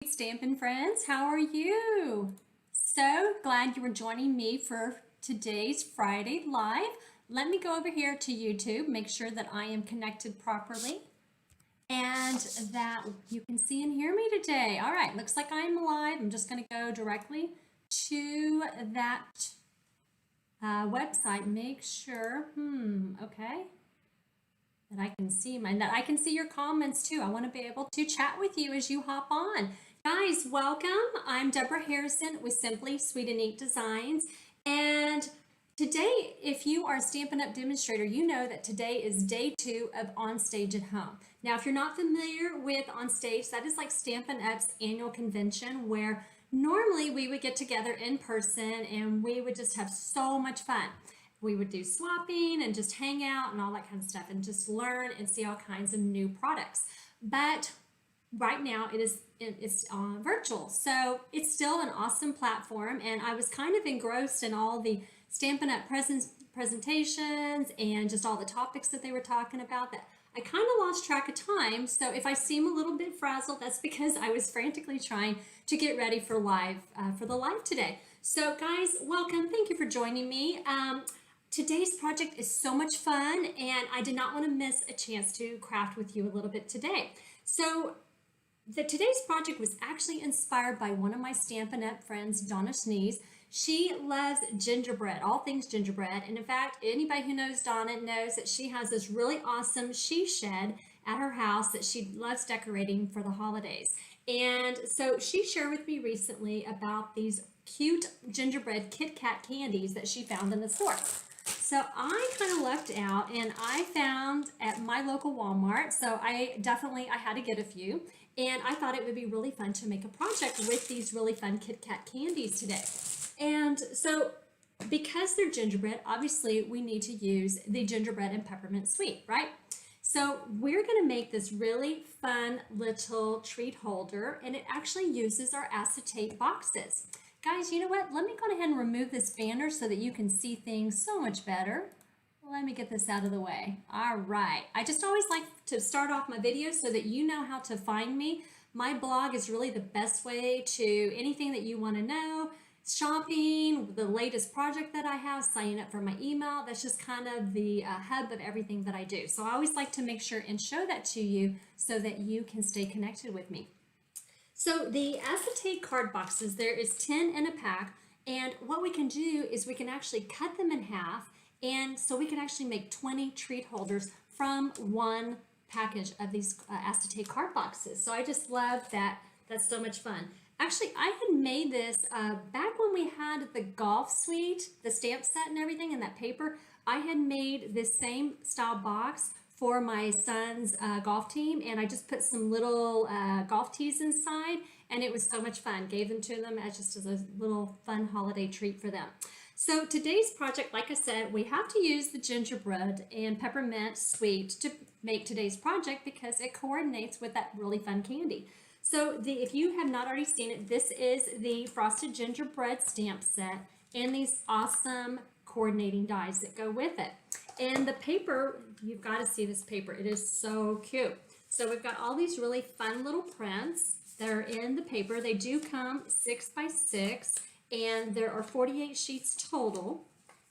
Stampin' friends, how are you? So glad you were joining me for today's Friday live. Let me go over here to YouTube, make sure that I am connected properly and that you can see and hear me today. All right, looks like I'm live. I'm just going to go directly to that website. Make sure, okay, that I can see that I can see your comments too. I want to be able to chat with you as you hop on. Guys, welcome. I'm Debra Harrison with Simply Sweet and Neat Designs. And today, if you are a Stampin' Up! Demonstrator, you know that today is day 2 of On Stage at Home. Now, if you're not familiar with On Stage, that is like Stampin' Up's annual convention where normally we would get together in person and we would just have so much fun. We would do swapping and just hang out and all that kind of stuff and just learn and see all kinds of new products. But right now it's virtual, so it's still an awesome platform, and I was kind of engrossed in all the Stampin' Up! Presentations and just all the topics that they were talking about that I kind of lost track of time. So if I seem a little bit frazzled, that's because I was frantically trying to get ready for the live today. So guys, welcome. Thank you for joining me. Today's project is so much fun, and I did not want to miss a chance to craft with you a little bit today. So today's project was actually inspired by one of my Stampin' Up! Friends, Donna Sneeze. She loves gingerbread, all things gingerbread. And in fact, anybody who knows Donna knows that she has this really awesome she shed at her house that she loves decorating for the holidays. And so she shared with me recently about these cute gingerbread Kit Kat candies that she found in the store. So I kind of lucked out and I found at my local Walmart, so I had to get a few, and I thought it would be really fun to make a project with these really fun Kit Kat candies today. And so because they're gingerbread, obviously we need to use the gingerbread and peppermint sweet, right? So we're going to make this really fun little treat holder, and it actually uses our acetate boxes. Guys, you know what? Let me go ahead and remove this banner so that you can see things so much better. Let me get this out of the way. All right. I just always like to start off my videos so that you know how to find me. My blog is really the best way to anything that you want to know. Shopping, the latest project that I have, signing up for my email. That's just kind of the hub of everything that I do. So I always like to make sure and show that to you so that you can stay connected with me. So the acetate card boxes, there is 10 in a pack, and what we can do is we can actually cut them in half, and so we can actually make 20 treat holders from one package of these acetate card boxes. So I just love that. That's so much fun. Actually, I had made this back when we had the golf suite, the stamp set and everything, and that paper. I had made this same style box for my son's golf team, and I just put some little golf tees inside, and it was so much fun. Gave them to them as a little fun holiday treat for them. So today's project, like I said, we have to use the gingerbread and peppermint sweet to make today's project because it coordinates with that really fun candy. So if you have not already seen it, this is the frosted gingerbread stamp set and these awesome coordinating dies that go with it. And the paper, you've got to see this paper. It is so cute. So we've got all these really fun little prints that are in the paper. They do come 6 by 6, and there are 48 sheets total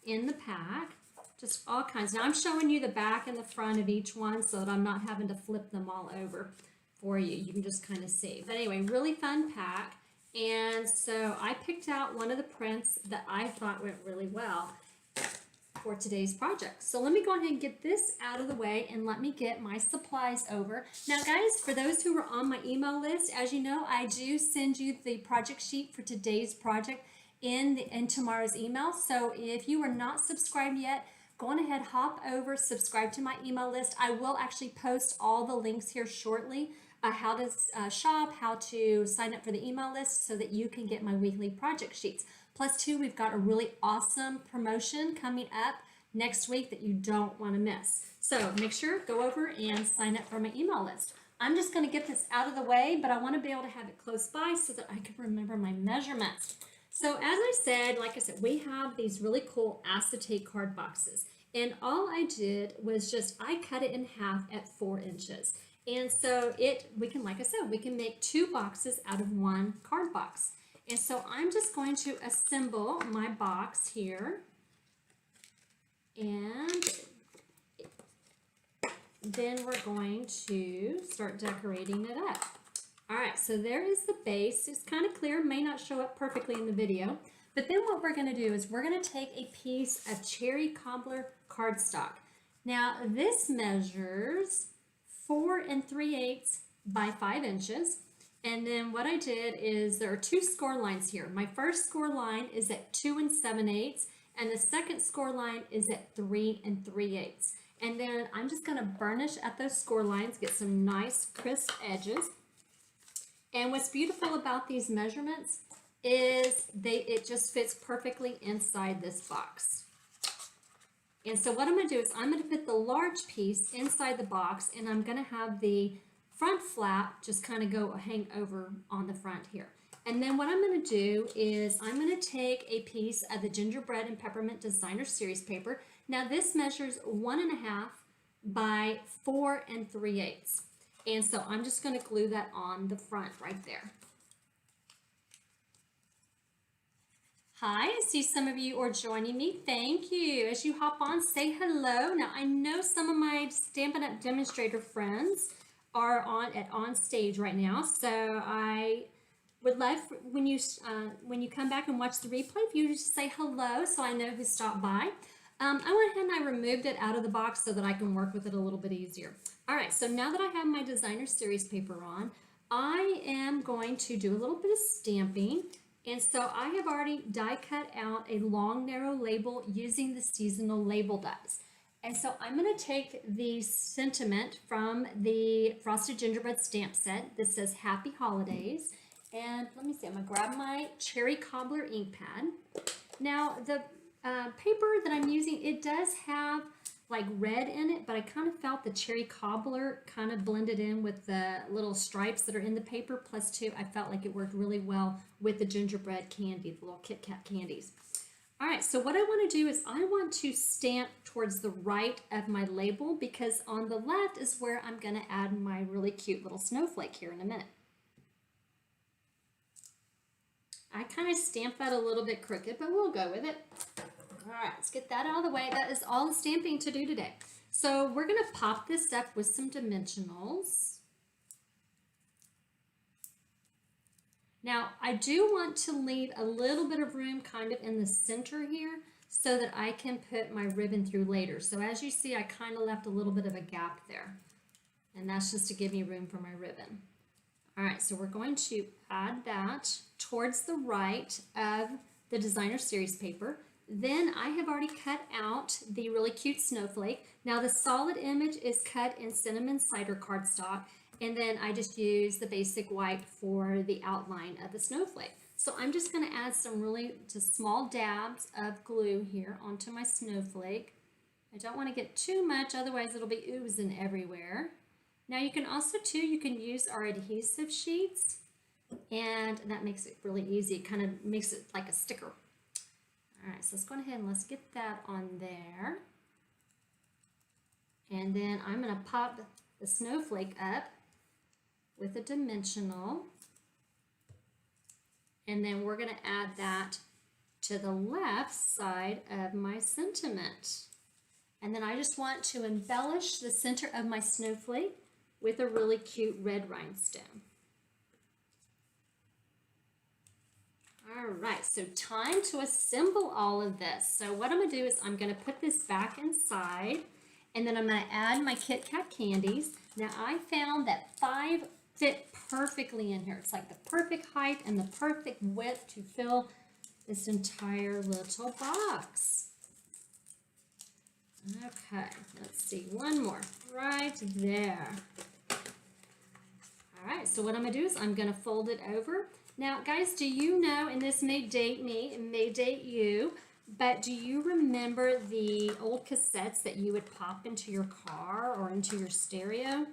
in the pack. Just all kinds. Now I'm showing you the back and the front of each one so that I'm not having to flip them all over for you. You can just kind of see. But anyway, really fun pack. And so I picked out one of the prints that I thought went really well for today's project. So let me go ahead and get this out of the way and let me get my supplies over. Now guys, for those who are on my email list, as you know, I do send you the project sheet for today's project in tomorrow's email. So if you are not subscribed yet, go on ahead, hop over, subscribe to my email list. I will actually post all the links here shortly, how to shop, how to sign up for the email list so that you can get my weekly project sheets. Plus two, we've got a really awesome promotion coming up next week that you don't want to miss. So make sure, go over and sign up for my email list. I'm just going to get this out of the way, but I want to be able to have it close by so that I can remember my measurements. So as I said, like I said, we have these really cool acetate card boxes. And all I did was I cut it in half at 4 inches. And so we can, like I said, we can make 2 boxes out of 1 card box. And so I'm just going to assemble my box here. And then we're going to start decorating it up. All right, so there is the base. It's kind of clear, may not show up perfectly in the video. But then what we're going to do is we're going to take a piece of cherry cobbler cardstock. Now this measures 4 3/8 by 5 inches. And then what I did is there are 2 score lines here. My first score line is at 2 7/8, and the second score line is at 3 3/8. And then I'm just going to burnish at those score lines, get some nice crisp edges. And what's beautiful about these measurements is it just fits perfectly inside this box. And so what I'm going to do is I'm going to put the large piece inside the box, and I'm going to have the front flap just kind of go hang over on the front here. And then what I'm going to do is I'm going to take a piece of the Gingerbread and Peppermint Designer Series paper. Now this measures 1.5 by 4 3/8. And so I'm just going to glue that on the front right there. Hi, I see some of you are joining me. Thank you. As you hop on, say hello. Now I know some of my Stampin' Up! Demonstrator friends are on stage right now, so I would love when you come back and watch the replay, if you just say hello so I know who stopped by. I went ahead and I removed it out of the box so that I can work with it a little bit easier. All right, so now that I have my Designer Series paper on, I am going to do a little bit of stamping. And so I have already die cut out a long narrow label using the seasonal label dies. And so I'm going to take the sentiment from the Frosted Gingerbread stamp set that says Happy Holidays. And let me see, I'm going to grab my cherry cobbler ink pad. Now the paper that I'm using, it does have like red in it, but I kind of felt the cherry cobbler kind of blended in with the little stripes that are in the paper. Plus two, I felt like it worked really well with the gingerbread candy, the little Kit Kat candies. All right, so what I want to do is I want to stamp towards the right of my label, because on the left is where I'm going to add my really cute little snowflake here in a minute. I kind of stamped that a little bit crooked, but we'll go with it. All right, let's get that out of the way. That is all the stamping to do today. So we're going to pop this up with some dimensionals. Now, I do want to leave a little bit of room kind of in the center here so that I can put my ribbon through later. So as you see, I kind of left a little bit of a gap there. And that's just to give me room for my ribbon. All right, so we're going to add that towards the right of the Designer Series paper. Then I have already cut out the really cute snowflake. Now the solid image is cut in cinnamon cider cardstock, and then I just use the basic white for the outline of the snowflake. So I'm just going to add some really just small dabs of glue here onto my snowflake. I don't want to get too much, otherwise it'll be oozing everywhere. Now you can also too, you can use our adhesive sheets, and that makes it really easy. It kind of makes it like a sticker. All right, so let's go ahead and let's get that on there. And then I'm going to pop the snowflake up with a dimensional. And then we're going to add that to the left side of my sentiment. And then I just want to embellish the center of my snowflake with a really cute red rhinestone. All right, so time to assemble all of this. So what I'm going to do is I'm going to put this back inside, and then I'm going to add my Kit Kat candies. Now I found that 5 fit perfectly in here. It's like the perfect height and the perfect width to fill this entire little box. Okay, let's see, one more right there. All right, so what I'm going to do is I'm going to fold it over. Now, guys, do you know, and this may date me, it may date you, but do you remember the old cassettes that you would pop into your car or into your stereo?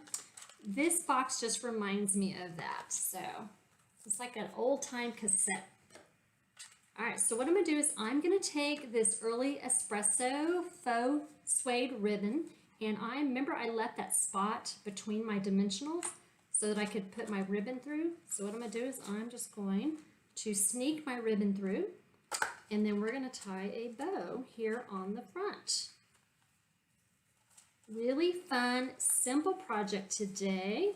This box just reminds me of that. So it's like an old-time cassette. All right, so what I'm going to do is I'm going to take this early Expresso Faux Suede ribbon, And I remember I left that spot between my dimensionals so that I could put my ribbon through. So what I'm going to do is I'm just going to sneak my ribbon through, and then we're going to tie a bow here on the front. Really fun, simple project today.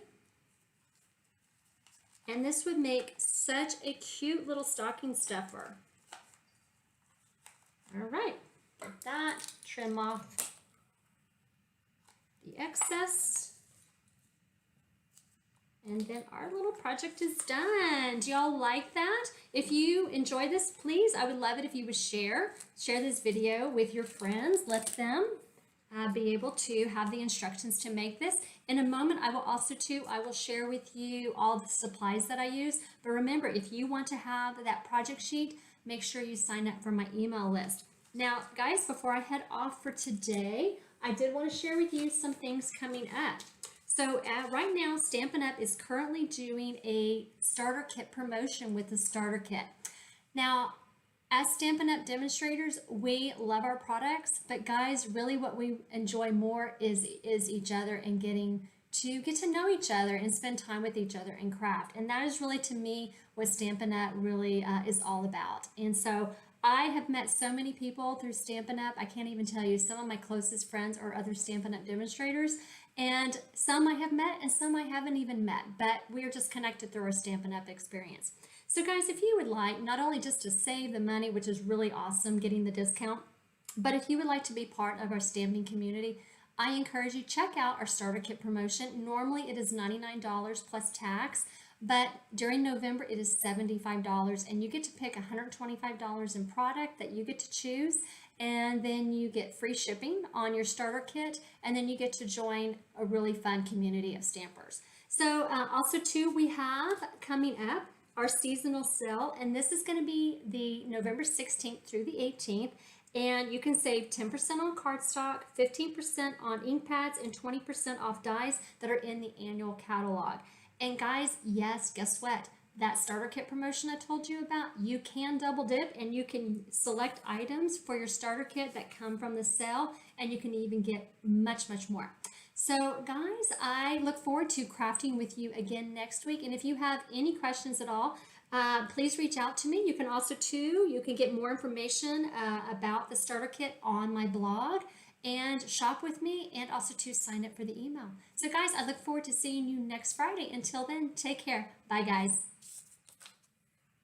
And this would make such a cute little stocking stuffer. All right, like that, trim off the excess. And then our little project is done. Do y'all like that? If you enjoy this, please, I would love it if you would share this video with your friends. Let them be able to have the instructions to make this. In a moment, I will share with you all the supplies that I use. But remember, if you want to have that project sheet, make sure you sign up for my email list. Now, guys, before I head off for today, I did want to share with you some things coming up. So right now, Stampin' Up! Is currently doing a starter kit promotion with the starter kit. Now, as Stampin' Up! Demonstrators, we love our products, but guys, really what we enjoy more is each other and getting to get to know each other and spend time with each other and craft. And that is really, to me, what Stampin' Up! Really is all about. And so I have met so many people through Stampin' Up! I can't even tell you. Some of my closest friends are other Stampin' Up! Demonstrators, and some I have met and some I haven't even met, but we're just connected through our Stampin' Up! Experience. So guys, if you would like, not only just to save the money, which is really awesome, getting the discount, but if you would like to be part of our stamping community, I encourage you, check out our starter kit promotion. Normally it is $99 plus tax, but during November it is $75, and you get to pick $125 in product that you get to choose, and then you get free shipping on your starter kit, and then you get to join a really fun community of stampers. So also too, we have coming up our seasonal sale, and this is going to be the November 16th through the 18th, and you can save 10% on cardstock, 15% on ink pads, and 20% off dies that are in the annual catalog. And guys, yes, guess what? That starter kit promotion I told you about, you can double dip and you can select items for your starter kit that come from the sale, and you can even get much, much more. So guys, I look forward to crafting with you again next week. And if you have any questions at all, please reach out to me. You can also you can get more information about the starter kit on my blog and shop with me, and also to sign up for the email. So guys, I look forward to seeing you next Friday. Until then, take care. Bye guys.